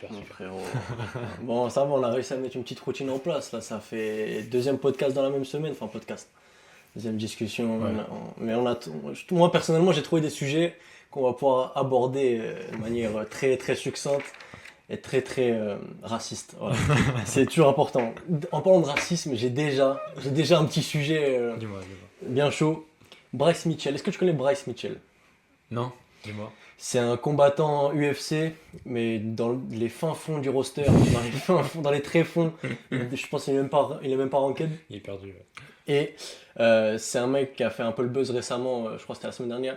super, Mon super. frérot. Bon, ça va, on a réussi à mettre une petite routine en place. Là, ça fait deuxième podcast dans la même semaine. Enfin, podcast. Deuxième discussion. Ouais. Mais moi, personnellement, j'ai trouvé des sujets qu'on va pouvoir aborder de manière très, très succincte et très, très raciste. Voilà. C'est toujours important. En parlant de racisme, j'ai déjà un petit sujet Dis-moi, dis-moi. bien chaud. Bryce Mitchell. Est-ce que tu connais Bryce Mitchell? Non, dis-moi. C'est un combattant UFC, mais dans les fins fonds du roster, dans les fins fonds, dans les tréfonds. Je pense qu'il est même pas ranked. Il est perdu. Ouais. Et c'est un mec qui a fait un peu le buzz récemment, je crois que c'était la semaine dernière,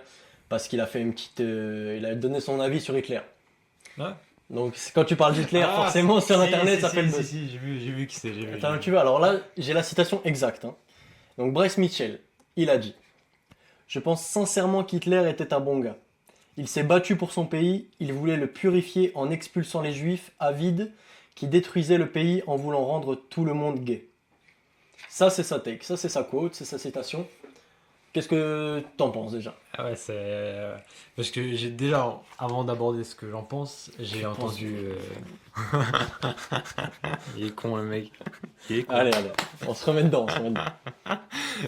parce qu'il a fait une petite, il a donné son avis sur Hitler. Ouais. Donc quand tu parles d'Hitler, Ah, forcément sur si, internet si, ça si, fait le si, buzz. si, j'ai vu qui c'est, j'ai vu. Attends, tu vois, alors là j'ai la citation exacte, hein. Donc Bryce Mitchell, il a dit: Je pense sincèrement qu'Hitler était un bon gars. Il s'est battu pour son pays, il voulait le purifier en expulsant les juifs avides qui détruisaient le pays en voulant rendre tout le monde gay. Ça c'est sa take, ça c'est sa quote, c'est sa citation. Qu'est-ce que t'en penses déjà? Ah ouais, c'est. Parce que j'ai déjà, avant d'aborder ce que j'en pense, j'ai Tu entendu. Il est con le mec. Il est con. Allez, on se remet dedans, on se remet dedans.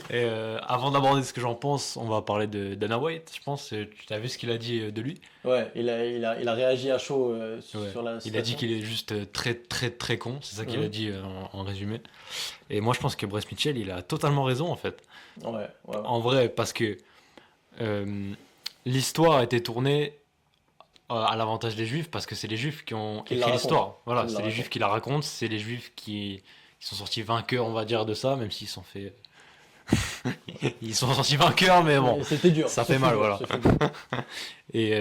Et avant d'aborder ce que j'en pense, on va parler de Dana White, je pense. Tu as vu ce qu'il a dit de lui? Ouais, il a réagi à chaud Ouais. sur la Il a dit citation. qu'il est juste très très très con, c'est ça qu'il Mhm. a dit en résumé. Et moi je pense que Bryce Mitchell, il a totalement raison en fait. Ouais, ouais, ouais. En vrai, parce que euh, l'histoire a été tournée à l'avantage des juifs, parce que c'est les juifs qui ont Qui la écrit racontent. l'histoire. Voilà, Qui la c'est les racontent. juifs qui la racontent, c'est les juifs qui sont sortis vainqueurs, on va dire, de ça, même s'ils sont fait... Ils sont sortis vainqueurs, mais bon, Mais c'était dur. ça ce fait fut mal, dur, voilà. ce fut dur. Et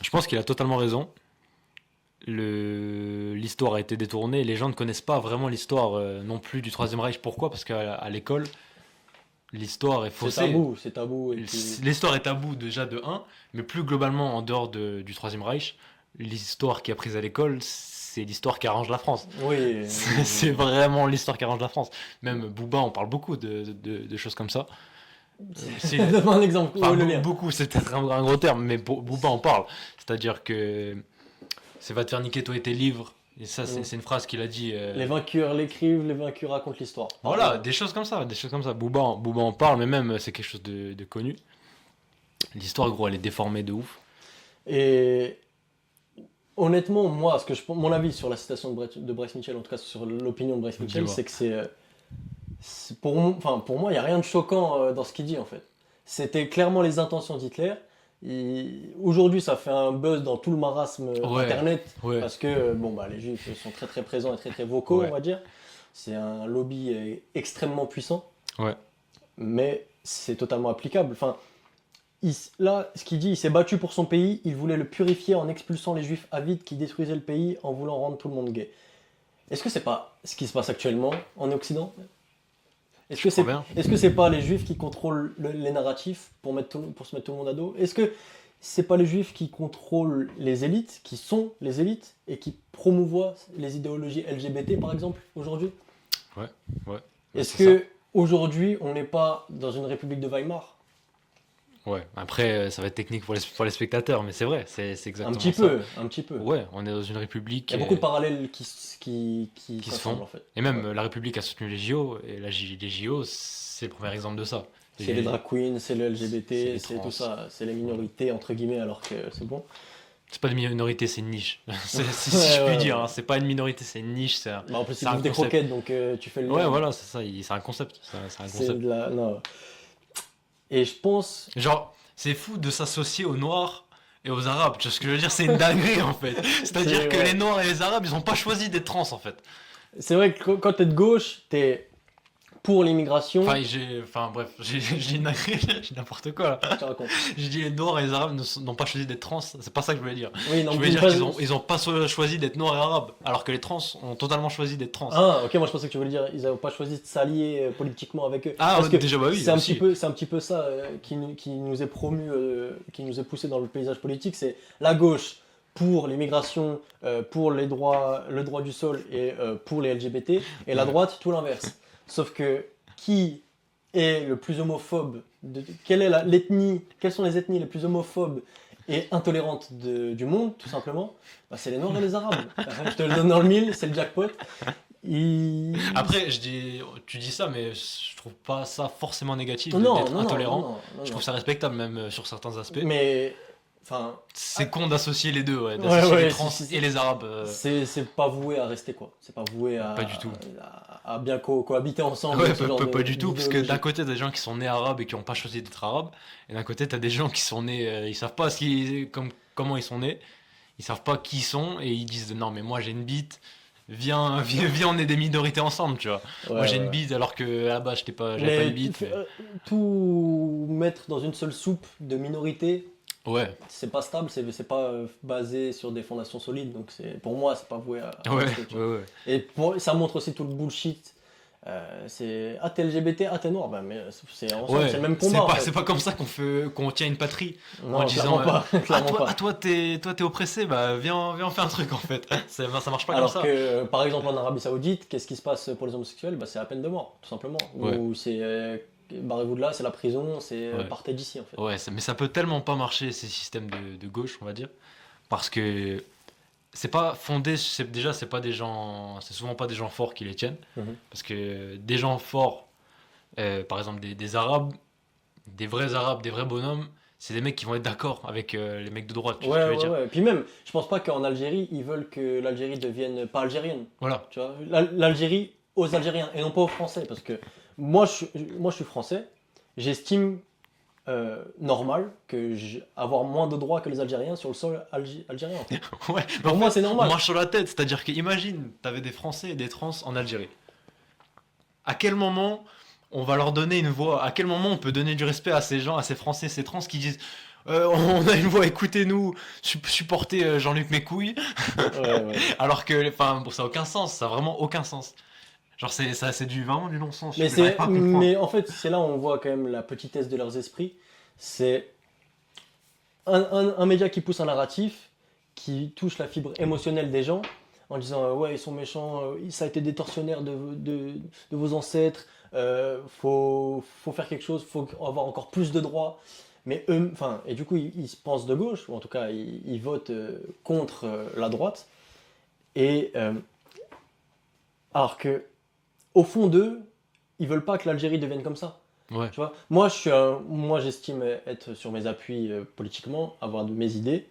je pense qu'il a totalement raison. L'histoire a été détournée. Les gens ne connaissent pas vraiment l'histoire non plus du Troisième Reich. Pourquoi? Parce qu'à l'école, l'histoire est C'est faussée. tabou, c'est tabou. Et puis... L'histoire est tabou déjà de 1, mais plus globalement en dehors du Troisième Reich, l'histoire qui est apprise à l'école, c'est l'histoire qui arrange la France. Oui. C'est vraiment l'histoire qui arrange la France. Même Booba, on parle beaucoup de choses comme ça. Donne-moi un exemple. Enfin, Où est le lien? beaucoup, c'est peut-être un gros terme, mais Booba en parle. C'est-à-dire que c'est va te faire niquer toi et tes livres. Et ça, c'est une phrase qu'il a dit. Les vainqueurs l'écrivent, les vaincus racontent l'histoire. Voilà, des choses comme ça, des choses comme ça. Booba en parle, mais même c'est quelque chose de connu. L'histoire, gros, elle est déformée de ouf. Et honnêtement, moi, mon avis sur la citation de Bryce Mitchell, en tout cas sur l'opinion de Bryce Mitchell, Dis-moi. c'est que pour moi, il n'y a rien de choquant dans ce qu'il dit en fait. C'était clairement les intentions d'Hitler. Aujourd'hui, ça fait un buzz dans tout le marasme Ouais, internet ouais. parce que les juifs sont très très présents et très très vocaux, Ouais. on va dire. C'est un lobby extrêmement puissant, Ouais. mais c'est totalement applicable. Enfin, là, ce qu'il dit, il s'est battu pour son pays, il voulait le purifier en expulsant les juifs avides qui détruisaient le pays en voulant rendre tout le monde gay. Est-ce que c'est pas ce qui se passe actuellement en Occident? Est-ce que Je crois c'est bien. est-ce que c'est pas les juifs qui contrôlent les narratifs pour se mettre tout le monde à dos? Est-ce que c'est pas les juifs qui contrôlent les élites, qui sont les élites et qui promouvoient les idéologies LGBT par exemple aujourd'hui? Ouais. Est-ce C'est que aujourd'hui on n'est pas dans une république de Weimar? Ouais. Après, ça va être technique pour les spectateurs, mais c'est vrai, c'est exactement Un petit ça. peu, un petit peu. Ouais, on est dans une république. Il y a beaucoup de parallèles qui se s'assemblent font. en fait. Et même Ouais. la République a soutenu les JO, et les JO, c'est le premier exemple de ça. C'est les drag queens, c'est le c'est LGBT, les c'est trans. tout ça, c'est les minorités entre guillemets alors que c'est bon. C'est pas une minorité, c'est une niche. Si Ouais, je puis ouais, dire, ouais. hein, c'est pas une minorité, c'est une niche. Bah, en plus c'est ils un bouffent des concept. croquettes donc tu fais le lien. Ouais, voilà, c'est ça, c'est un concept. C'est un C'est concept. de la... Non. Et je pense... Genre, c'est fou de s'associer aux Noirs et aux Arabes. Tu vois ce que je veux dire? C'est une dinguerie en fait. C'est-à-dire que ouais. les Noirs et les Arabes, ils ont pas choisi d'être trans en fait. C'est vrai que quand t'es de gauche, t'es pour l'immigration. Enfin bref, j'ai une dinguerie, j'ai n'importe quoi là. Je te raconte. J'ai dit les Noirs et les Arabes n'ont pas choisi d'être trans. C'est pas ça que je voulais dire. Oui, non, Je voulais dis dire pas- qu'ils ont pas choisi d'être Noirs et Arabes, alors que les trans ont totalement choisi d'être trans. Ah, ok, moi je pensais que tu voulais dire ils n'avaient pas choisi de s'allier politiquement avec eux. Ah, Parce que déjà bah oui. c'est un aussi. petit peu ça qui nous est promu, qui nous est poussé dans le paysage politique, c'est la gauche pour l'immigration, pour le droit du sol et pour les LGBT, et la Ouais. droite tout l'inverse. Sauf que qui est le plus homophobe quelle sont les ethnies les plus homophobes et intolérante du monde, tout simplement, bah, c'est les Noirs et les Arabes. Je te le donne dans le mille, c'est le jackpot. Après, tu dis ça, mais je trouve pas ça forcément négatif Non, d'être non, non, intolérant. non, non, Je non. trouve ça respectable même sur certains aspects. Mais, enfin, C'est con d'associer les deux, ouais, ouais, d'associer ouais, les trans et les arabes. c'est pas voué à rester, quoi. C'est pas voué Pas du tout. à bien cohabiter ensemble. Ouais, ce genre pas du tout, parce que d'un d'idéologie. côté, t'as des gens qui sont nés arabes et qui n'ont pas choisi d'être arabes, et d'un côté, t'as des gens qui sont nés, ils savent pas comment ils sont nés, ils savent pas qui ils sont, et ils disent non, mais moi j'ai une bite, viens, on est des minorités ensemble, tu vois. Ouais, Moi j'ai une ouais. bite alors que à la base j'avais pas Mais une bite. Mais... tout mettre dans une seule soupe de minorités, Ouais, c'est pas stable, c'est pas basé sur des fondations solides. Donc pour moi, c'est pas voué à ouais, rester, tu vois. ouais. Et ça montre aussi tout le bullshit. C'est t'es LGBT, t'es noir, bah, mais c'est ensemble, Ouais, c'est le même combat en fait. c'est pas comme ça qu'on tient une patrie en Non, disant clairement pas, clairement pas. toi t'es oppressé, bah viens on fait un truc en fait. Ça marche pas comme Alors ça. que, par exemple, en Arabie Saoudite, qu'est-ce qui se passe pour les homosexuels? Bah, c'est la peine de mort, tout simplement. Ouais. Ou c'est barrez-vous de là, c'est la prison, c'est Ouais. partez d'ici en fait. Ouais, mais ça peut tellement pas marcher ces systèmes de gauche, on va dire, parce que c'est pas fondé, c'est pas des gens, c'est souvent pas des gens forts qui les tiennent, Mhm. parce que des gens forts, par exemple des Arabes, des vrais Arabes, des vrais bonhommes, c'est des mecs qui vont être d'accord avec les mecs de droite, tu vois ce que Ouais, je veux ouais, dire? ouais. Puis même, je pense pas qu'en Algérie, ils veulent que l'Algérie devienne pas algérienne. Voilà. Tu vois, l'Algérie aux Algériens et non pas aux Français. Parce que moi, je suis français. J'estime normal avoir moins de droits que les Algériens sur le sol algérien. En fait. Ouais, mais Pour en moi, fait, c'est on normal. marche sur la tête, c'est-à-dire que imagine, t'avais des Français et des trans en Algérie. À quel moment on va leur donner une voix? À quel moment on peut donner du respect à ces gens, à ces Français, ces trans qui disent on a une voix, écoutez-nous, supportez Jean-Luc Mécouille, Ouais, ouais. alors que, enfin, bon, ça a aucun sens, ça a vraiment aucun sens. Genre, c'est vraiment du non-sens, Mais, j'arrive pas à comprendre. mais en fait, c'est là où on voit quand même la petitesse de leurs esprits. C'est un média qui pousse un narratif, qui touche la fibre émotionnelle des gens, en disant ouais, ils sont méchants, ça a été des tortionnaires de vos ancêtres, faut faire quelque chose, faut avoir encore plus de droits. Mais eux, enfin, et du coup, ils se pensent de gauche, ou en tout cas, ils votent contre la droite. Et alors que, au fond d'eux, ils veulent pas que l'Algérie devienne comme ça. Ouais, Tu vois, moi j'estime être sur mes appuis politiquement, avoir de mes idées.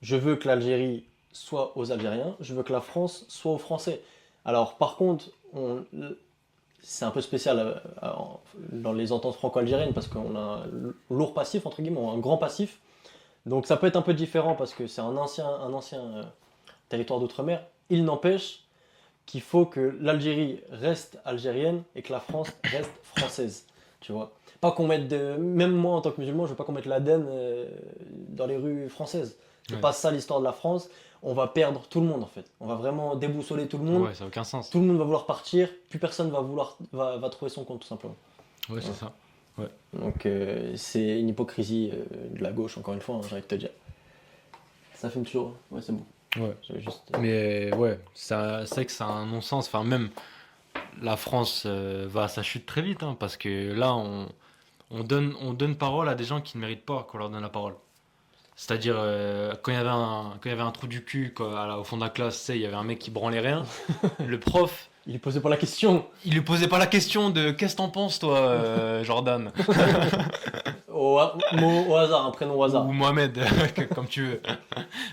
Je veux que l'Algérie soit aux Algériens, je veux que la France soit aux Français. Alors par contre, c'est un peu spécial dans les ententes franco-algériennes parce qu'on a un lourd passif, entre guillemets, un grand passif. Donc ça peut être un peu différent parce que c'est un ancien territoire d'outre-mer. Il n'empêche qu'il faut que l'Algérie reste algérienne et que la France reste française. Tu vois. Pas qu'on mette même moi en tant que musulman, je veux pas qu'on mette l'Aden dans les rues françaises. C'est ouais. pas ça l'histoire de la France. On va perdre tout le monde en fait. On va vraiment déboussoler tout le monde. Ouais, ça a aucun sens. Tout le monde va vouloir partir. Plus personne va trouver son compte tout simplement. Ouais, c'est ça. Donc c'est une hypocrisie de la gauche encore une fois, hein, j'ai envie de te dire. Ça fume toujours. Ouais, c'est bon. Ouais. J'avais juste. Mais ouais, c'est vrai que c'est un non-sens. Enfin, même la France va à sa chute très vite, hein, parce que là, on donne parole à des gens qui ne méritent pas qu'on leur donne la parole. C'est-à-dire, quand il y avait un trou du cul au fond de la classe, tu sais, il y avait un mec qui branlait rien. Le prof, Il est posé pour la question. il lui posait pas la question de qu'est-ce que t'en penses, toi, Jordan? Au hasard, un prénom au hasard. Ou Mohamed, comme tu veux.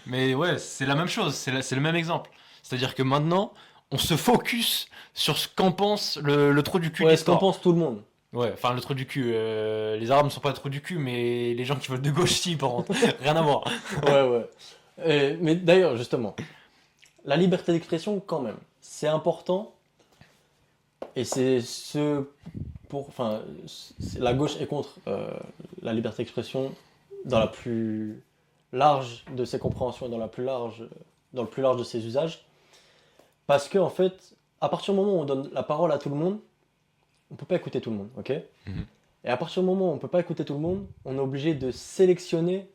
Mais ouais, c'est la même chose, c'est le même exemple. C'est-à-dire que maintenant, on se focus sur ce qu'en pense le trou du cul de Ouais, ce qu'en l'histoire. pense tout le monde. Ouais, enfin le trou du cul. Les Arabes ne sont pas le trou du cul, mais les gens qui veulent de gauche, si, par contre. Rien à voir. Ouais, ouais. Mais d'ailleurs, justement, la liberté d'expression, quand même, c'est important. Et c'est enfin, la gauche est contre la liberté d'expression dans la plus large de ses compréhensions et dans le plus large de ses usages. Parce que, en fait, à partir du moment où on donne la parole à tout le monde, on peut pas écouter tout le monde, ok? Mhm. Et à partir du moment où on peut pas écouter tout le monde, on est obligé de sélectionner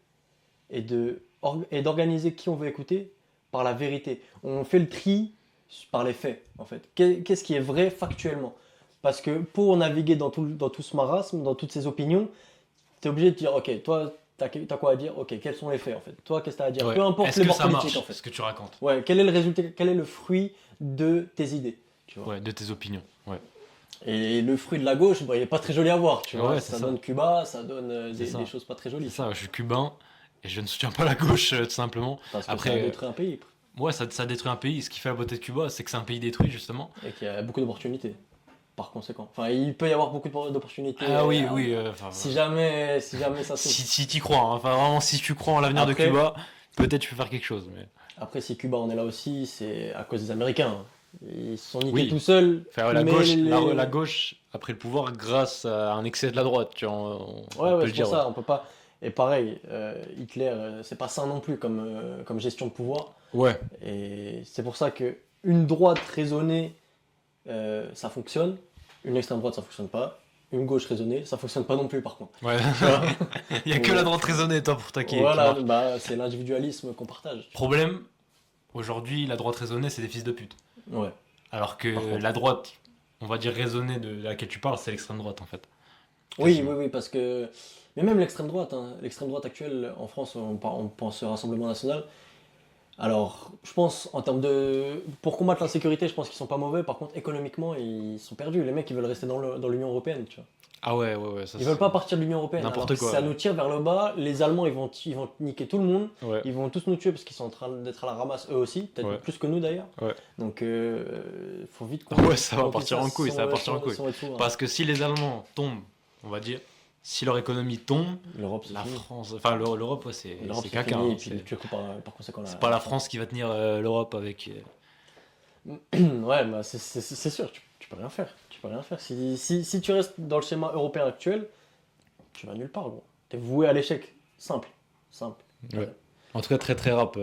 et d'organiser qui on veut écouter par la vérité. On fait le tri par les faits, en fait. Qu'est-ce qui est vrai factuellement? Parce que pour naviguer dans tout ce marasme, dans toutes ces opinions, tu es obligé de dire, ok, toi, t'as quoi à dire? Ok, quels sont les faits en fait? Toi, qu'est-ce que t'as à dire? Ouais. Peu importe Est-ce les que bords ça politiques marche, en fait. ce que tu racontes? Ouais, quel est le résultat, quel est le fruit de tes idées, tu vois? Ouais, de tes opinions. Ouais. Et le fruit de la gauche, bah, il est pas très joli à voir, tu vois? Ouais, c'est Ça ça. donne Cuba, ça donne C'est des ça. choses pas très C'est jolies. ça, je suis cubain et je ne soutiens pas la gauche, tout simplement. Parce que ça a Après, détruit un pays ouais, ça détruit un pays. Ce qui fait la beauté de Cuba, c'est que c'est un pays détruit, justement. et qu'il y a beaucoup d'opportunités. Par conséquent. Enfin, il peut y avoir beaucoup d'opportunités Ah oui, oui. si jamais ça s'ouvre. Si t'y crois, hein. Enfin, vraiment, si tu crois en l'avenir de Après, Cuba, peut-être tu peux faire quelque chose. Mais... après, si Cuba en est là aussi, c'est à cause des Américains. Ils se sont niqués Oui. tout seuls. Enfin, ouais, la mais gauche, les- la gauche a pris le pouvoir grâce à un excès de la droite, tu vois, Ouais, on ouais, peut le c'est dire. pour ça, on peut pas. Et pareil, Hitler, c'est pas sain non plus comme gestion de pouvoir. Ouais. Et c'est pour ça que une droite raisonnée, ça fonctionne. Une extrême droite, ça fonctionne pas. Une gauche raisonnée, ça fonctionne pas non plus par contre. Ouais. Tu vois. Il y a que la droite raisonnée, toi, pour qui Voilà, marche. bah, c'est l'individualisme qu'on partage. Problème, aujourd'hui, la droite raisonnée, c'est des fils de pute. Ouais. Alors que Par contre. la droite, on va dire raisonnée de laquelle tu parles, c'est l'extrême droite, en fait. Oui, Quasiment. oui, oui, parce que. Mais même l'extrême droite actuelle en France, on pense Rassemblement National. Alors, je pense, en termes de. Pour combattre l'insécurité, je pense qu'ils sont pas mauvais. Par contre, économiquement, ils sont perdus. Les mecs, ils veulent rester dans l'Union Européenne, tu vois. Ah ouais, ça Ils veulent pas partir de l'Union Européenne. N'importe Alors que quoi, ça ouais. nous tire vers le bas. Les Allemands, ils vont niquer tout le monde. Ouais. Ils vont tous nous tuer parce qu'ils sont en train d'être à la ramasse eux aussi. Peut-être Ouais. plus que nous d'ailleurs. Ouais. Donc, faut vite Ouais, ça va qu'on partir en fasse couille, ça va partir en couille. sans être souverain. Parce que si les Allemands tombent, on va dire, si leur économie tombe, L'Europe, c'est la fini. France, enfin l'Europe, ouais, c'est L'Europe, c'est caca. fini. Hein, Et puis, du coup, par conséquent, c'est pas la France qui va tenir l'Europe avec. Ouais, bah c'est sûr, tu peux rien faire. Tu peux rien faire. Si tu restes dans le schéma européen actuel, tu vas nulle part, gros. T'es voué à l'échec. Simple. Simple. Ouais. En tout cas, très très rap, tout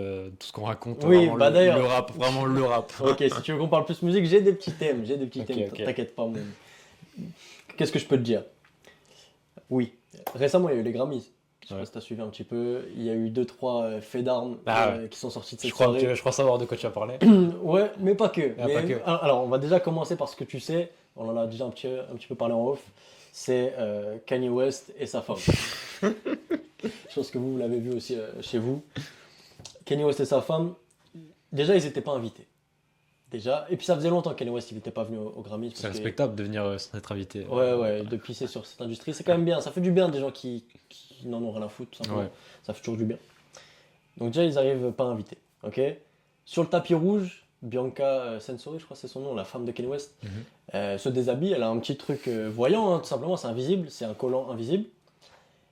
ce qu'on raconte. Oui, vraiment bah d'ailleurs. le rap, vraiment le rap. Ok, si tu veux qu'on parle plus musique, j'ai des petits thèmes. Ok, ok. T'inquiète pas, mon. Qu'est-ce que je peux te dire? Oui. Récemment, il y a eu les Grammys. Je sais Ouais. pas si t'as suivi un petit peu. Il y a eu 2-3 faits d'armes Ah qui sont sortis de cette Je crois, soirée. je crois savoir de quoi tu vas parler. Ouais, mais pas que. Ah, pas que. Alors, on va déjà commencer par ce que tu sais. On en a déjà un petit peu parlé en off. C'est Kanye West et sa femme. Je pense que vous l'avez vu aussi chez vous. Kanye West et sa femme, déjà, ils n'étaient pas invités. Déjà. Et puis, ça faisait longtemps que Kanye West n'était pas venu au Grammy. C'est parce que- respectable de venir sans être invité. Ouais, de pisser sur cette industrie. C'est quand même bien. Ça fait du bien des gens qui n'en ont rien à foutre, tout simplement. Ouais. Ça fait toujours du bien. Donc déjà, ils arrivent pas invités. Ok. Sur le tapis rouge, Bianca Censori, je crois que c'est son nom, la femme de Kanye West, Mhm. se déshabille. Elle a un petit truc voyant, hein, tout simplement. C'est invisible. C'est un collant invisible.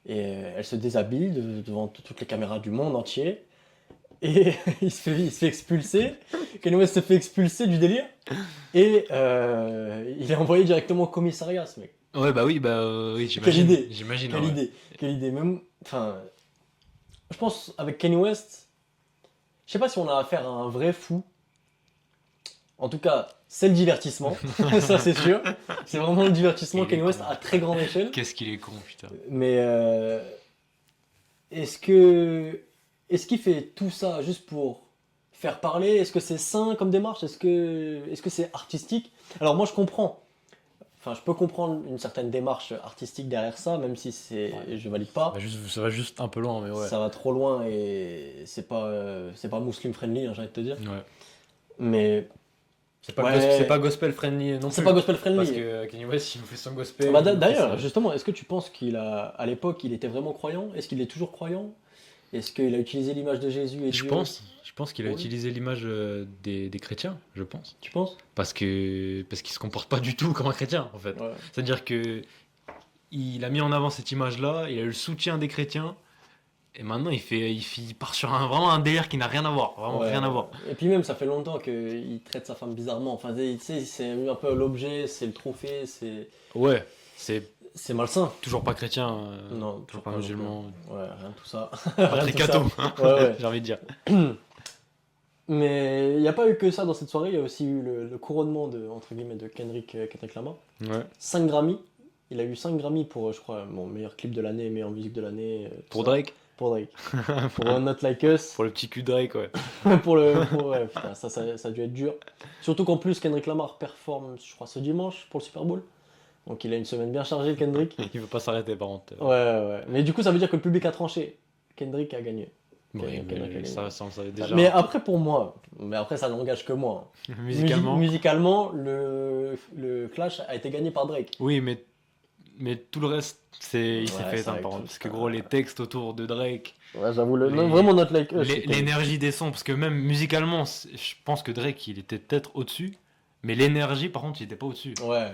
Et elle se déshabille devant toutes les caméras du monde entier. Et il se fait expulser. Kanye West se fait expulser du délire. Et il est envoyé directement au commissariat, ce mec. Ouais, bah oui, oui, Quelle j'imagine. idée. J'imagine. Quelle ouais. idée. Quelle idée. Même, enfin, je pense avec Kanye West, je sais pas si on a affaire à un vrai fou. En tout cas, c'est le divertissement, ça c'est sûr. C'est vraiment le divertissement Il est Kanye West con. à très grande échelle. Qu'est-ce qu'il est con, putain. Mais est-ce qu'il fait tout ça juste pour faire parler? Est-ce que c'est sain comme démarche? Est-ce que c'est artistique? Alors moi je comprends. Enfin, je peux comprendre une certaine démarche artistique derrière ça, même si je valide pas. Ça va juste un peu loin, mais ouais. Ça va trop loin et c'est pas muslim friendly, hein, j'ai envie de te dire. Ouais. Mais C'est pas, Ouais. c'est pas gospel friendly non plus. c'est pas gospel friendly. Parce que Kanye West, il nous fait son gospel. Bah, il nous fait d'ailleurs, ça. justement, est-ce que tu penses à l'époque, il était vraiment croyant? Est-ce qu'il est toujours croyant? Est-ce qu'il a utilisé l'image de Jésus et Je Dieu? pense qu'il a Oui. utilisé l'image des chrétiens, je pense. Tu penses? Parce qu'il se comporte pas du tout comme un chrétien, en fait. Ouais. C'est-à-dire que il a mis en avant cette image-là, il a eu le soutien des chrétiens, et maintenant il part sur vraiment un délire qui n'a rien à voir, vraiment Ouais. rien à voir. Et puis même, ça fait longtemps qu'il traite sa femme bizarrement. Enfin, tu sais, c'est un peu l'objet, c'est le trophée, Ouais, c'est c'est malsain. toujours pas chrétien, Non, toujours pas non musulman, plus. Ouais, rien de tout ça. pas Rien très de tout ça. catho, Ouais. j'ai envie de dire. Mais il n'y a pas eu que ça dans cette soirée, il y a aussi eu le couronnement entre guillemets, de Kendrick Lamar. Ouais. 5 Grammy. Il a eu 5 Grammy pour, je crois, mon meilleur clip de l'année, meilleure musique de l'année. tout Pour ça. Drake, Pour Drake. Pour Not Like Us. pour le petit cul de Drake, ouais. Ouais, putain, ça a dû être dur. Surtout qu'en plus, Kendrick Lamar performe, je crois, ce dimanche pour le Super Bowl. Donc il a une semaine bien chargée, Kendrick. Il veut pas s'arrêter par contre. Ouais. Mais du coup, ça veut dire que le public a tranché. Kendrick a gagné. Oui, Kendrick a gagné. ça on le savait déjà. Mais après, pour moi, mais après, ça n'engage que moi. Musicalement. Musicalement, le clash a été gagné par Drake. Oui, mais tout le reste, il s'est Ouais, fait c'est vrai éteindre par que contre. tout Parce que ça- gros, les textes autour de Drake, Ouais, j'avoue, Les- vraiment not like us. c'était- l'énergie des sons, parce que même musicalement, je pense que Drake, il était peut-être au-dessus, mais l'énergie, par contre, il était pas au-dessus. Ouais.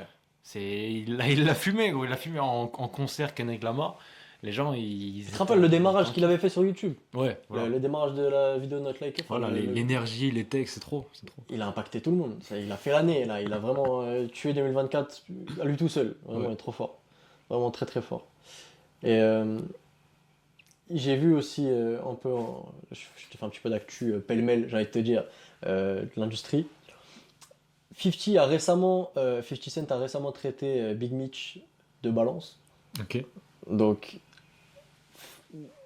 Il l'a fumé, gros, il l'a fumé en concert Kendrick Lamar. Les gens, ils Tu te rappelles le démarrage qu'il avait fait sur YouTube? Ouais, voilà. Le démarrage de la vidéo Not Like Us. Voilà, le- l'énergie, les textes, c'est trop. Il a impacté tout le monde. Il a fait l'année, là. Il a vraiment tué 2024 à lui tout seul. Vraiment, Ouais. il est trop fort. Vraiment très très fort. Et j'ai vu aussi un peu, je te fais un petit peu d'actu pêle-mêle, j'ai envie de te dire, de l'industrie. 50 Cent a récemment traité Big Mitch de balance. Ok. Donc,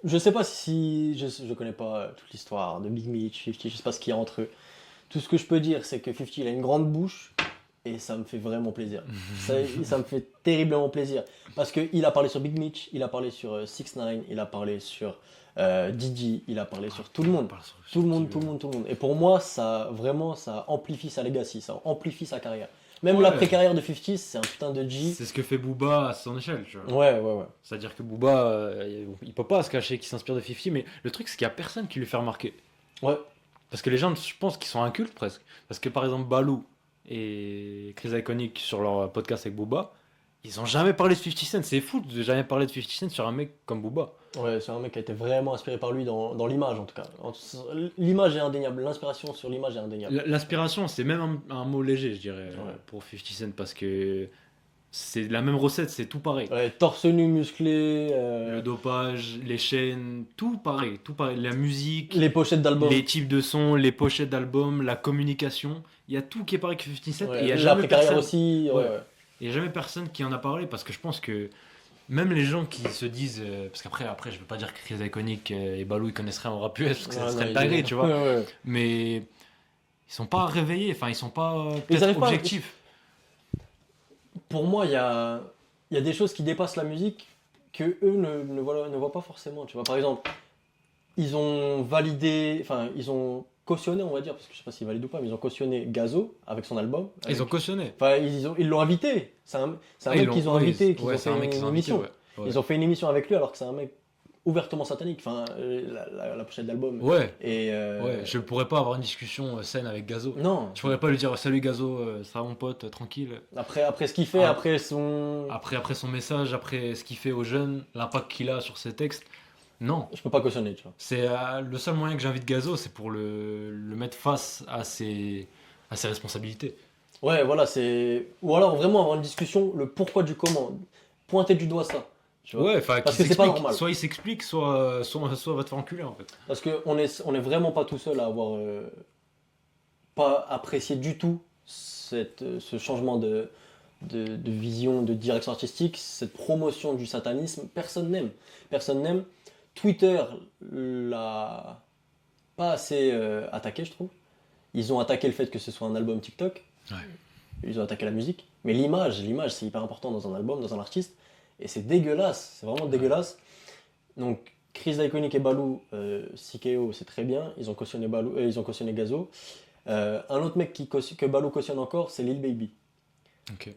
je sais pas si. Je connais pas toute l'histoire de Big Mitch, 50, je sais pas ce qu'il y a entre eux. Tout ce que je peux dire, c'est que 50 il a une grande bouche et ça me fait vraiment plaisir. Ça me fait terriblement plaisir. Parce qu'il a parlé sur Big Mitch, il a parlé sur 6ix9ine, il a parlé sur Didi, il a parlé sur tout le monde. Tout le monde. Et pour moi, ça amplifie sa legacy, ça amplifie sa carrière. Même Ouais. l'après-carrière de 50, c'est un putain de G. C'est ce que fait Booba à son échelle, tu vois. Ouais. C'est-à-dire que Booba, il peut pas se cacher qu'il s'inspire de 50, mais le truc, c'est qu'il y a personne qui lui fait remarquer. Ouais. Parce que les gens, je pense qu'ils sont incultes presque. Parce que par exemple, Balou et Chris Iconic sur leur podcast avec Booba, ils ont jamais parlé de 50 Cent. C'est fou de jamais parler de 50 Cent sur un mec comme Booba. Ouais, c'est un mec qui a été vraiment inspiré par lui dans l'image en tout cas. L'image est indéniable, l'inspiration sur l'image est indéniable. L'inspiration, c'est même un mot léger, je dirais, pour 50 Cent, parce que c'est la même recette, c'est tout pareil. Ouais, torse nu musclé, Le dopage, les chaînes, tout pareil, la musique, les pochettes d'albums. les types de sons, les pochettes d'albums, la communication, il y a tout qui est pareil que 50 Cent, Ouais, et il y a la jamais précarrière personne, aussi. Ouais. Ouais. il y a jamais personne qui en a parlé, parce que je pense que même les gens qui se disent, parce qu'après je veux pas dire que Chris Iconic et Balou ils connaissent rien au rap US, parce que ça Ouais, serait non, une dinguerie, tu vois, Ouais. mais ils sont pas réveillés, enfin ils sont pas Ils peut-être arrivent pas à- objectifs. Pour moi, il y a des choses qui dépassent la musique que eux ne voient pas forcément. Tu vois, par exemple, ils ont validé, enfin, ils ont cautionné, on va dire, parce que je sais pas s'ils valident ou pas, mais ils ont cautionné Gazo avec son album. Ils ont cautionné. Enfin, ils l'ont invité. C'est un mec qu'ils ont invité, qu'ils ont c'est un fait mec qu'ils une ont invité, émission. ouais. Ils ont fait une émission avec lui alors que c'est un mec ouvertement satanique. Enfin, la pochette d'album. Ouais, Et ouais, je pourrais pas avoir une discussion saine avec Gazo. non. Je pourrais pas lui dire salut Gazo, ça va mon pote, tranquille. Après ce qu'il fait, Ah. après son. Après son message, après ce qu'il fait aux jeunes, l'impact qu'il a sur ses textes, non. Je peux pas cautionner, tu vois. C'est le seul moyen que j'invite Gazo, c'est pour le mettre face à ses responsabilités. Ouais, voilà, c'est. Ou alors vraiment avoir une discussion, le pourquoi du comment. Pointer du doigt ça. Tu vois. Ouais, enfin, Parce qu'il que c'est pas s'explique. normal. Soit il s'explique, soit va te faire enculer en fait. Parce qu'on est vraiment pas tout seul à avoir pas apprécié du tout ce changement de vision, de direction artistique, cette promotion du satanisme. Personne n'aime. Personne n'aime. Twitter l'a pas assez attaqué, je trouve. Ils ont attaqué le fait que ce soit un album TikTok. Ouais. Ils ont attaqué la musique. Mais l'image, c'est hyper important dans un album, dans un artiste. Et c'est dégueulasse. C'est vraiment dégueulasse. Donc, Chris Iconic et Balou, CKO, c'est très bien. Ils ont cautionné Gazo. Un autre mec que Balou cautionne encore, c'est Lil Baby. Ok.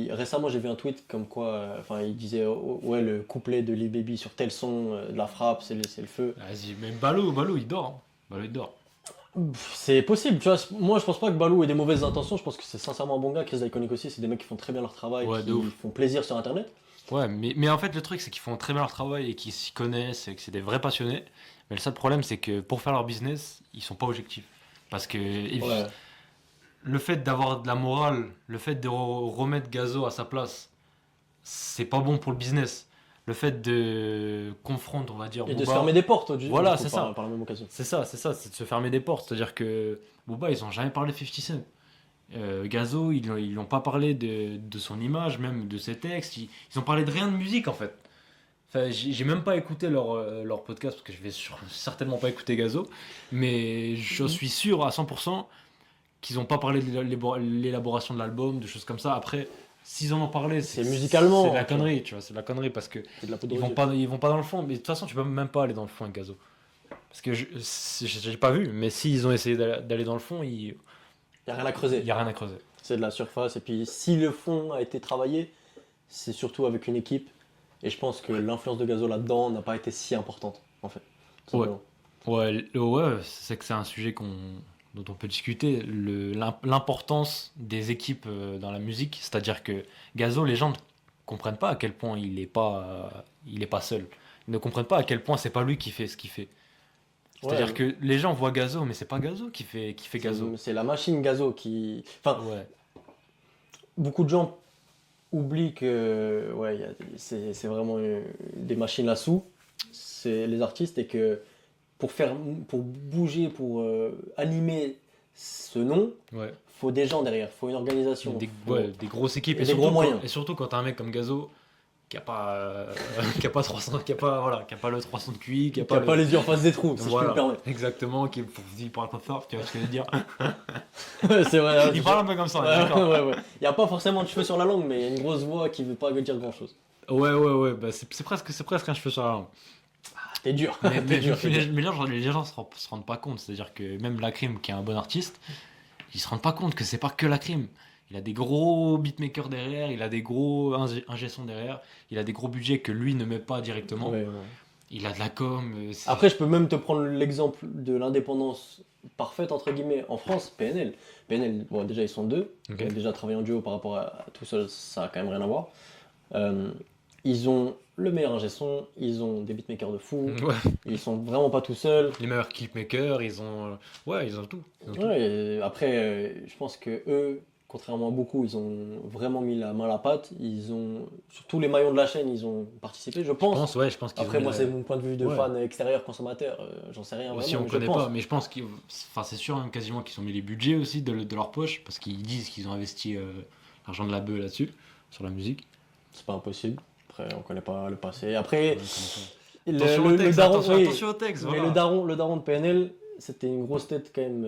Récemment, j'ai vu un tweet comme quoi, il disait ouais, le couplet de Lil Baby sur tel son, de la frappe, c'est le feu. Vas-y, mais Balou, il dort. Hein. Balou, il dort. C'est possible, tu vois. Moi, je pense pas que Balou ait des mauvaises intentions. Je pense que c'est sincèrement un bon gars. Chris Iconic aussi, c'est des mecs qui font très bien leur travail, Ouais, de qui ouf. font plaisir sur Internet. Ouais, mais en fait, le truc, c'est qu'ils font très bien leur travail et qu'ils s'y connaissent et que c'est des vrais passionnés. Mais le seul problème, c'est que pour faire leur business, ils sont pas objectifs. Parce que Ouais. le fait d'avoir de la morale, le fait de remettre Gazo à sa place, c'est pas bon pour le business. Le fait de confronter, on va dire, Et de se Booba, fermer des portes, Voilà, du coup, c'est ça. par la même occasion. c'est ça, c'est de se fermer des portes. C'est-à-dire que Booba, ils ont jamais parlé de 50 Cent. Gazo, ils n'ont pas parlé de son image, même de ses textes. Ils ont parlé de rien de musique en fait. Enfin, j'ai même pas écouté leur podcast parce que je vais certainement pas écouter Gazo, mais je suis sûr à 100% qu'ils n'ont pas parlé de l'élaboration de l'album, de choses comme ça. Après, s'ils en ont parlé, C'est musicalement, c'est de la tu vois. connerie, tu vois, c'est de la connerie parce que C'est de la poudre ils aux vont yeux. pas, ils vont pas dans le fond. Mais de toute façon, tu peux même pas aller dans le fond avec Gazo. Parce que j'ai pas vu, mais s'ils ont essayé d'aller dans le fond, Il n'y a rien à il creuser. y a rien à creuser. C'est de la surface. Et puis, si le fond a été travaillé, c'est surtout avec une équipe. Et je pense que l'influence de Gazo là-dedans n'a pas été si importante, en fait. Tout Ouais. simplement. Ouais, c'est que c'est un sujet dont on peut discuter. L'importance des équipes dans la musique, c'est-à-dire que Gazo, les gens ne comprennent pas à quel point il est pas seul. Ils ne comprennent pas à quel point c'est pas lui qui fait ce qu'il fait. Ouais, C'est-à-dire que les gens voient Gazo, mais c'est pas Gazo qui fait Gazo. c'est la machine Gazo qui. Enfin, Ouais, beaucoup de gens oublient que ouais, c'est vraiment des machines là-sous, c'est les artistes, et que pour bouger, pour animer ce nom, ouais. faut des gens derrière, faut une organisation, Ouais, des grosses équipes. et des gros moyens. Et surtout quand t'as un mec comme Gazo qui a pas, qui a pas 300, voilà, qui a pas le 300 de QI, Qui a pas les yeux en face des trous, si je puis me Voilà, permettre. exactement, il parle pas fort, tu vois ce que je veux dire. C'est vrai. Il parle un peu comme ça, on est Ouais, d'accord. ouais, ouais. Il n'y a pas forcément de cheveux sur la langue, mais il y a une grosse voix qui veut pas dire grand-chose. Ouais, bah c'est presque un cheveu sur la langue. T'es dur, Mais, t'es dur. T'es dur. les gens se rendent pas compte, c'est-à-dire que même Lacrim, qui est un bon artiste, ils se rendent pas compte que c'est pas que Lacrim. Il a des gros beatmakers derrière, il a des gros ingé son derrière, il a des gros budgets que lui ne met pas directement. Ouais, ouais. Il a de la com. Après, je peux même te prendre l'exemple de l'indépendance parfaite, entre guillemets, en France, PNL. PNL, bon, déjà, ils sont deux. Ok. Ils ont déjà travaillé en duo par rapport à tout seul, ça a quand même rien à voir. Euh, ils ont le meilleur ingé son, ils ont des beatmakers de fou, Ouais. ils sont vraiment pas tout seuls. Les meilleurs clipmakers, ils ont. Ouais, ils ont tout. Ils ont tout. Ouais, et après, je pense que eux, contrairement à beaucoup, ils ont vraiment mis la main à la pâte. Ils ont, sur tous les maillons de la chaîne, ils ont participé, je pense. Je pense qu'ils Après, ont moi, mis c'est mon point de vue de Ouais. fan extérieur, consommateur, j'en sais rien Aussi, vraiment, on mais je connaît pense. pas, mais je pense qu'ils. Enfin, c'est sûr, hein, quasiment qu'ils ont mis les budgets aussi de leur poche, parce qu'ils disent qu'ils ont investi l'argent de la bœuf là-dessus, sur la musique. C'est pas impossible. Après, on connaît pas le passé. Après, Ouais, comme ça. le, Attention au le texte, daron, oui, attention au texte, mais voilà. le daron de PNL, c'était une grosse tête quand même,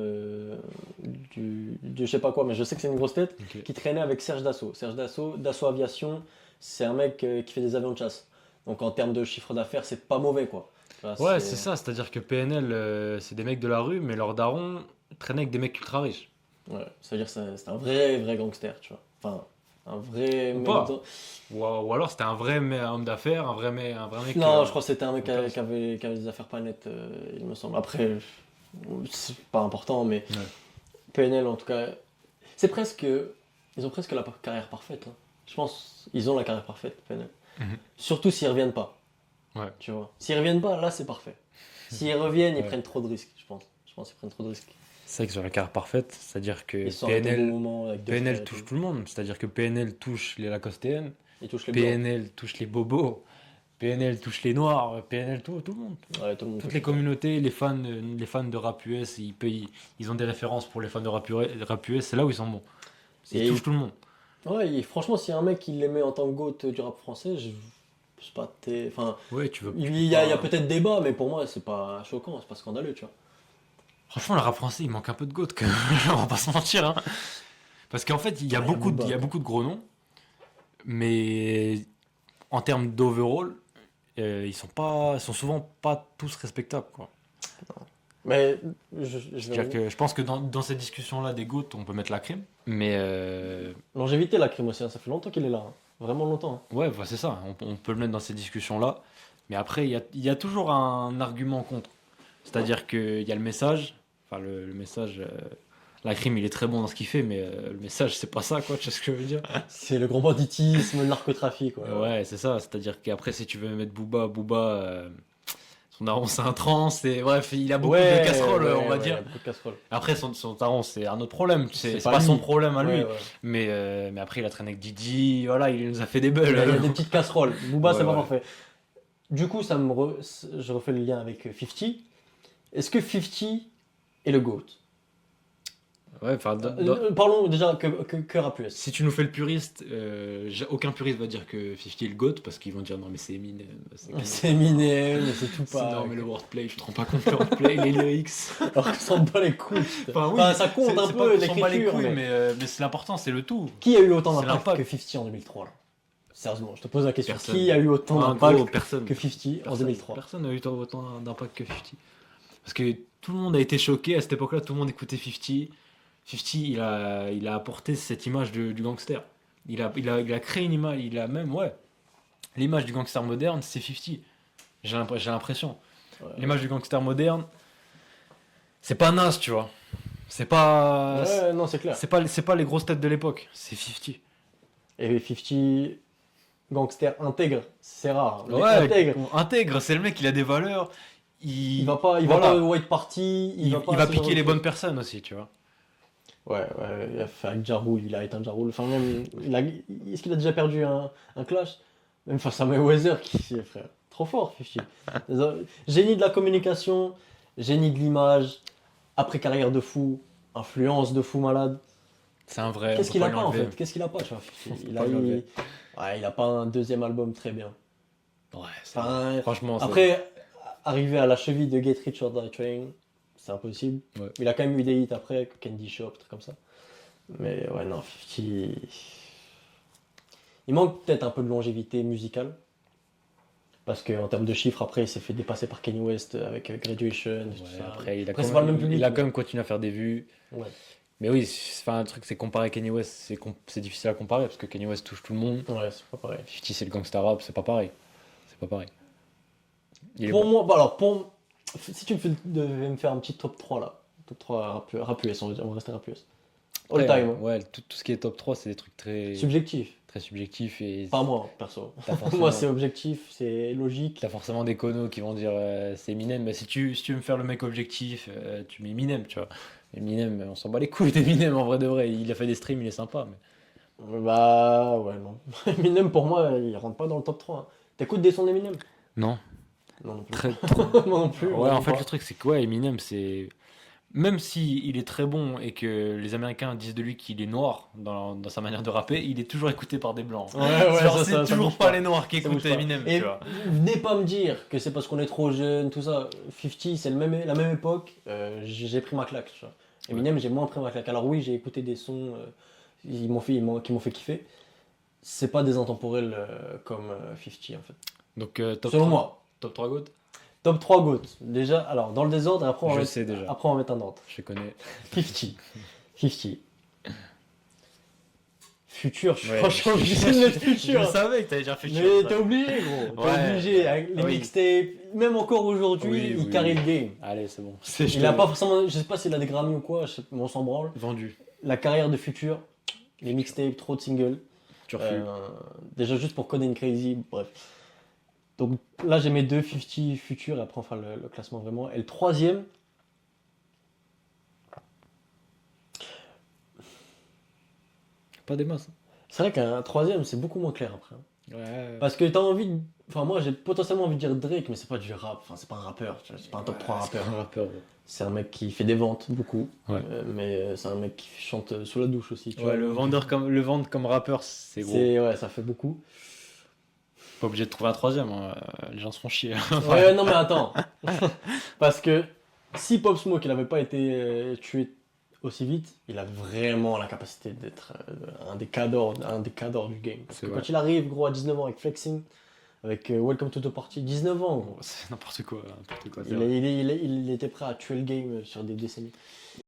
je sais pas quoi, mais je sais que c'est une grosse tête, Ok. qui traînait avec Serge Dassault. Serge Dassault, Dassault Aviation, c'est un mec qui fait des avions de chasse. Donc en termes de chiffre d'affaires, c'est pas mauvais, quoi. Tu vois, Ouais, c'est ça, c'est-à-dire que PNL, c'est des mecs de la rue, mais leurs darons traînaient avec des mecs ultra riches. Ouais, ça veut dire que c'est un vrai gangster, tu vois. Enfin, un vrai Ou mec pas. dans- Ou alors c'était un vrai homme d'affaires, un vrai mec. Non, je crois que c'était un mec en place. qui avait des affaires pas nettes, il me semble. Après, c'est pas important, mais Ouais. PNL en tout cas, c'est presque. Ils ont presque la carrière parfaite, hein. Je pense ils ont la carrière parfaite, PNL. Mhm. Surtout s'ils reviennent pas. Ouais. Tu vois. S'ils reviennent pas, là c'est parfait. S'ils reviennent, ils Ouais. prennent trop de risques, je pense. Je pense qu'ils prennent trop de risques. C'est vrai que sur la carrière parfaite, c'est-à-dire que Ils sortent des bons PNL, moments avec deux PNL frères et touche tout. tout le monde, c'est-à-dire que PNL touche les Lacostéennes, Ils touchent les blancs. PNL touche les bobos, PNL touche les noirs, PNL tout le monde. Ouais, tout le monde Toutes touche. les communautés, les fans de rap US, ils ont des références pour les fans de rap US, c'est là où ils sont bons. Ils Et touchent tout le monde. Ouais, franchement, s'il y a un mec qui les met en tant que GOAT du rap français, je sais pas, enfin, Ouais, tu veux. il y a peut-être débat, mais pour moi, c'est pas choquant, c'est pas scandaleux, tu vois. Franchement, le rap français, il manque un peu de goût, quand même. On va pas se mentir, hein. Parce qu'en fait, il y a Ouais, il y a beaucoup, Booba, il y a quoi. beaucoup de gros noms, mais en termes d'overall, ils sont souvent pas tous respectables, quoi. Mais C'est-à-dire que je pense que dans cette discussion-là des GOAT, on peut mettre la crime, mais longévité, la crime aussi, hein, ça fait longtemps qu'il est là, hein. Vraiment longtemps, hein. ouais, bah, c'est ça, on peut le mettre dans ces discussions-là. Mais après, il y a toujours un argument contre. C'est-à-dire qu'il y a le message, enfin le message, la crime, il est très bon dans ce qu'il fait, mais le message, c'est pas ça, quoi, tu sais ce que je veux dire? C'est le gros banditisme, le narcotrafic, ouais. Ouais, c'est ça, c'est-à-dire qu'après, si tu veux mettre Booba, son daron, c'est un trans, et bref, il a beaucoup Ouais, de casseroles, ouais, on va ouais, dire. beaucoup de casseroles. Après, son daron, c'est un autre problème, c'est pas pas son lui. problème à lui. Ouais, ouais. Mais après, il a traîné avec Didi, voilà, il nous a fait des Il bulles. y a des petites casseroles. Booba, Ouais, c'est pas ouais. parfait. Du coup, je refais le lien avec 50. Est-ce que 50 est le GOAT? Ouais, enfin, Parlons déjà que rap US. si tu nous fais le puriste, aucun puriste va dire que 50 est le GOAT parce qu'ils vont dire non, mais c'est Eminem. C'est Eminem, c'est tout pas. Non, mais le wordplay, tu te rends pas compte le wordplay, les lyrics. Alors qu'on s'en bat les couilles. Enfin, oui, Enfin, ça compte un c'est peu pas qu'on s'en bat les l'écriture. couilles, Mais... mais c'est l'important, c'est le tout. Qui a eu autant C'est d'impact l'impact. que 50 en 2003 là? Sérieusement, je te pose la question. Personne. Qui a eu autant En d'impact gros, personne. que 50 en 2003? Personne n'a eu autant d'impact que 50. Parce que tout le monde a été choqué à cette époque-là, tout le monde écoutait 50. 50, il a apporté cette image du gangster. Il a créé une image, il a même, ouais. L'image du gangster moderne, c'est 50. J'ai l'impression. Ouais. L'image du gangster moderne, c'est pas Nas, tu vois. C'est pas. Ouais, non, c'est clair. C'est pas les grosses têtes de l'époque, c'est 50. Et 50 gangster intègre, c'est rare. Le mec Ouais, intègre. intègre, c'est le mec, il a des valeurs. Il va pas voilà. au white party. Il va pas va à ce genre piquer de les trucs. bonnes personnes aussi, tu vois. Ouais, il a fait avec Ja Rule, il a éteint Ja Rule. Enfin, même, est-ce qu'il a déjà perdu un clash? Même face à Mayweather, qui est frère. Trop fort, 50. Génie de la communication, génie de l'image, après carrière de fou, influence de fou malade. C'est un vrai. Qu'est-ce on qu'il peut a pas pas en l'enlever. fait? Qu'est-ce qu'il a pas, tu vois, 50? pas lui enlever. Ouais, il a pas un deuxième album très bien. Ouais, Enfin, franchement, après, arriver à la cheville de Get Rich or Die Trying, c'est impossible. Ouais. Il a quand même eu des hits après, Candy Shop, trucs comme ça. Mais ouais, non, 50. Il manque peut-être un peu de longévité musicale. Parce qu'en termes de chiffres, après, il s'est fait dépasser par Kanye West avec Graduation. Tout Ouais, ça. après, Après, c'est pas le même public. il a quand même continué à faire des vues. Ouais. Mais oui, enfin, le truc, c'est comparer Kanye West, c'est difficile à comparer parce que Kanye West touche tout le monde. Ouais, c'est pas pareil. 50, c'est le gangsta rap, c'est pas pareil. C'est pas pareil. Il est Pour bon. moi, bah alors, si tu devais me faire un petit top 3 là. Top 3 rap US, on va rester rap US. All Après, time. Hein. Ouais, tout ce qui est top 3, c'est des trucs Subjectif. très subjectifs et Pas moi, perso. t'as forcément, Moi, c'est objectif, c'est logique. t'as forcément des connos qui vont dire c'est Eminem. Mais si tu veux me faire le mec objectif, tu mets Eminem, tu vois. Eminem, on s'en bat les couilles d'Eminem en vrai de vrai. Il a fait des streams, il est sympa. Mais... Bah ouais, non. Eminem, pour moi, il rentre pas dans le top 3. Hein. T'écoutes des sons d'Eminem? Non, Non, non plus. très. Moi non plus. Ouais, moi en fait, pas. le truc, c'est que ouais, Eminem, c'est. Même si il est très bon et que les Américains disent de lui qu'il est noir dans sa manière de rapper, il est toujours écouté par des blancs. Ouais, ouais, Genre, ça, c'est ça toujours bouge pas les noirs qui Ça bouge écoutent pas. Eminem, Et tu vois. venez pas me dire que c'est parce qu'on est trop jeune, tout ça. 50, c'est la même époque. J'ai pris ma claque. Tu vois. Eminem, j'ai moins pris ma claque. Alors oui, j'ai écouté des sons qui m'ont fait kiffer. C'est pas des intemporels comme 50 en fait. Donc, top Selon 3, moi. top 3 GOAT, Top 3 GOAT. Déjà, alors dans le désordre, et après on va je mettre, sais déjà, après on va mettre un ordre. je connais. 50. 50. Futur, Ouais, franchement, je suis de mettre Futur. Je savais que t'avais déjà fait Mais t'es obligé, gros. T'es Ouais. obligé. Avec les Oui. mixtapes, même encore aujourd'hui, Oui, il oui, carry oui. le game. Allez, c'est bon. Il a pas forcément, je sais pas s'il a des Grammy ou quoi, mais on s'en branle. Vendu. La carrière de Futur, les mixtapes, trop de singles. Tu refus. Déjà juste pour Code and Crazy, bref. Donc là j'ai mes deux 50 Futur et après on fera le classement vraiment. Et le troisième, Pas des masses. c'est vrai qu'un troisième c'est beaucoup moins clair après. Hein. Ouais. Parce que t'as envie de... Enfin moi j'ai potentiellement envie de dire Drake mais c'est pas du rap, enfin c'est pas un rappeur, tu vois, c'est pas un top 3 rappeur. Un rappeur. Ouais. C'est un mec qui fait des ventes beaucoup, Ouais. mais c'est un mec qui chante sous la douche aussi. Tu Ouais, vois. le vendre comme rappeur, c'est gros. Ouais, ça fait beaucoup. Pas obligé de trouver un troisième, hein. Les gens se font chier. Ouais, non mais attends. Parce que si Pop Smoke il avait pas été tué aussi vite, il a vraiment la capacité d'être un des cadors du game. Parce C'est que vrai. quand il arrive gros à 19 ans avec Flexing, avec Welcome to the Party, 19 ans gros. C'est n'importe quoi, n'importe quoi. c'est Il, vrai. il était prêt à tuer le game sur des décennies.